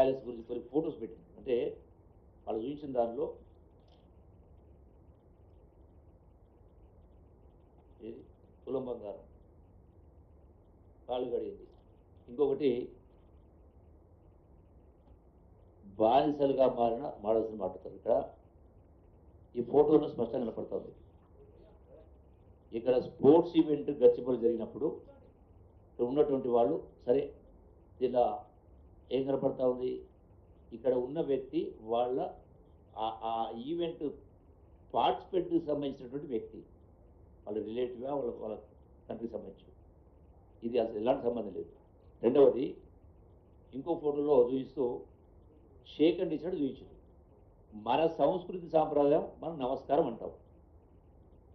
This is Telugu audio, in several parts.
ప్యాలెస్ గురించి కొన్ని ఫొటోస్ పెట్టింది. అంటే వాళ్ళు చూపించిన దానిలో ఏది తులం బంగారం కాళ్ళు గడిగింది, ఇంకొకటి బానిసలుగా మారిన మోడల్స్ని మాట్లాడతారు. ఇక్కడ ఈ ఫోటోలో స్పష్టంగా కనపడుతుంది. ఇక్కడ స్పోర్ట్స్ ఈవెంట్ గచ్చిబౌలి జరిగినప్పుడు ఇక్కడ ఉన్నటువంటి వాళ్ళు సరే ఇలా ఏం కనపడతా ఉంది, ఇక్కడ ఉన్న వ్యక్తి వాళ్ళ ఆ ఈవెంట్ పార్టిసిపేట్కి సంబంధించినటువంటి వ్యక్తి, వాళ్ళ రిలేటివ్గా వాళ్ళ కంట్రీకి సంబంధించి. ఇది అసలు ఎలాంటి సంబంధం లేదు. రెండవది ఇంకో ఫోటోలో చూపిస్తూ షేక్ అండ్ ఇచ్చినట్టు చూపించారు. మన సంస్కృతి సాంప్రదాయం మనం నమస్కారం అంటాం,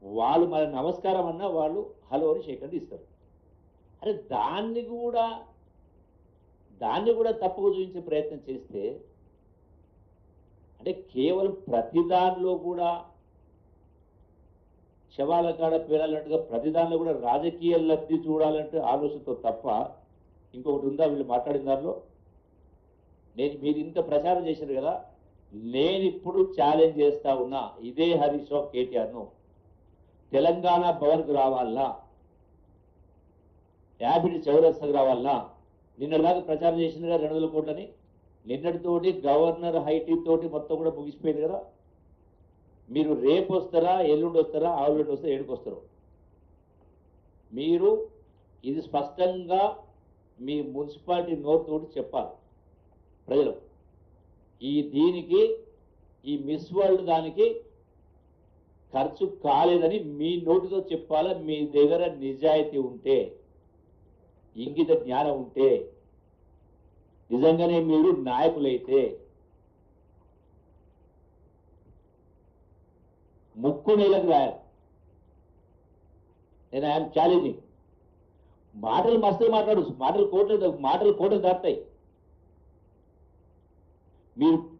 వాళ్ళు మన నమస్కారం అన్నా వాళ్ళు హలో అని షేక్ అండ్ ఇస్తారు. అరే దాన్ని కూడా తప్పుగా చూపించే ప్రయత్నం చేస్తే అంటే కేవలం ప్రతిదానిలో కూడా శవాల కాడ పేరాలంటగా ప్రతిదానిలో కూడా రాజకీయ లబ్ధి చూడాలంటే ఆలోచనతో తప్ప ఇంకొకటి ఉందా వీళ్ళు మాట్లాడిన దానిలో? మీరు ఇంత ప్రచారం చేశారు కదా, నేను ఇప్పుడు ఛాలెంజ్ చేస్తా ఉన్నా ఇదే హరీష్ రావు కేటీఆర్ను, తెలంగాణ భవన్కు రావాలన్నా యాబిడి చౌరస్తాకు రావాలన్నా, నిన్నటిదాకా ప్రచారం చేసింది కదా 200 కోట్లని, నిన్నటితోటి గవర్నర్ హైటీ తోటి మొత్తం కూడా ముగిసిపోయింది కదా. మీరు రేపు వస్తారా, ఎల్లుండి వస్తారా, ఆవులుండి వస్తారా, ఏడుకు వస్తారు? మీరు ఇది స్పష్టంగా మీ మున్సిపాలిటీ నోరుతోటి చెప్పాలి ప్రజలు. దీనికి ఈ మిస్ వరల్డ్ దానికి ఖర్చు కాలేదని మీ నోటితో చెప్పాలా. మీ దగ్గర నిజాయితీ ఉంటే, ఇంగిత జ్ఞానం ఉంటే, నిజంగానే మీరు నాయకులైతే ముక్కు నీళ్ళకు రాయాలి. నేను ఐఎమ్ ఛాలెంజింగ్. మాటలు మస్తుగా మాట్లాడు, మాటలు కోటలు దాటుతాయి.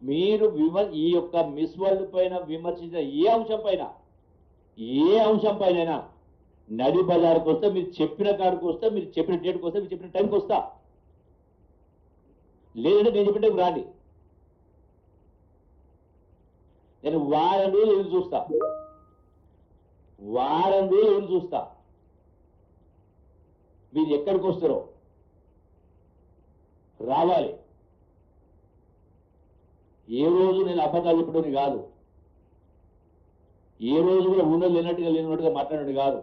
మీరు ఈ యొక్క మిస్ వరల్డ్ పైన విమర్శించిన ఏ అంశం పైన నడి బజార్కి వస్తే, మీరు చెప్పిన కాడికి వస్తే, మీరు చెప్పిన డేట్కి వస్తే, మీరు చెప్పిన టైంకి వస్తా, లేదంటే నేను చెప్పిన టైంకి రాండి. నేను వారం రోజులు ఎదురు చూస్తా, మీరు ఎక్కడికి వస్తారో రావాలి. ఏ రోజు నేను అబద్ధాలు చెప్పడం కాదు, ఏ రోజు కూడా లేనట్టుగా మాట్లాడడం కాదు.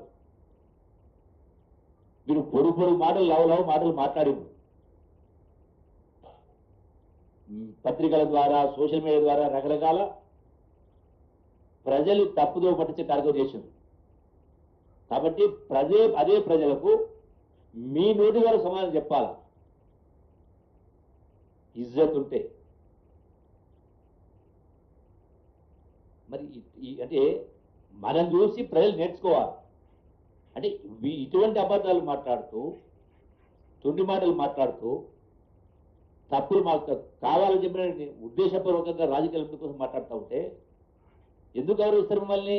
మీరు పొరుగు మాటలు లవ మాటలు మాట్లాడింది పత్రికల ద్వారా, సోషల్ మీడియా ద్వారా రకరకాల ప్రజలు తప్పుదో పట్టించే కార్యక్రమం చేసింది. కాబట్టి అదే ప్రజలకు మీ నోటి ద్వారా సమాధానం చెప్పాలా, ఇజ్జత్ ఉంటే. మరి అంటే మనం చూసి ప్రజలు నేర్చుకోవాలి. అంటే ఇటువంటి అబద్ధాలు మాట్లాడుతూ, తొండి మాటలు మాట్లాడుతూ, తప్పులు కావాలని చెప్పిన ఉద్దేశపూర్వకంగా రాజకీయాల కోసం మాట్లాడుతూ ఉంటే ఎందుకు గౌరవిస్తారు మిమ్మల్ని?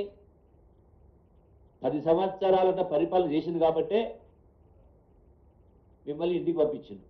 10 సంవత్సరాలంట పరిపాలన చేసింది కాబట్టే మిమ్మల్ని ఇంటికి పంపించింది.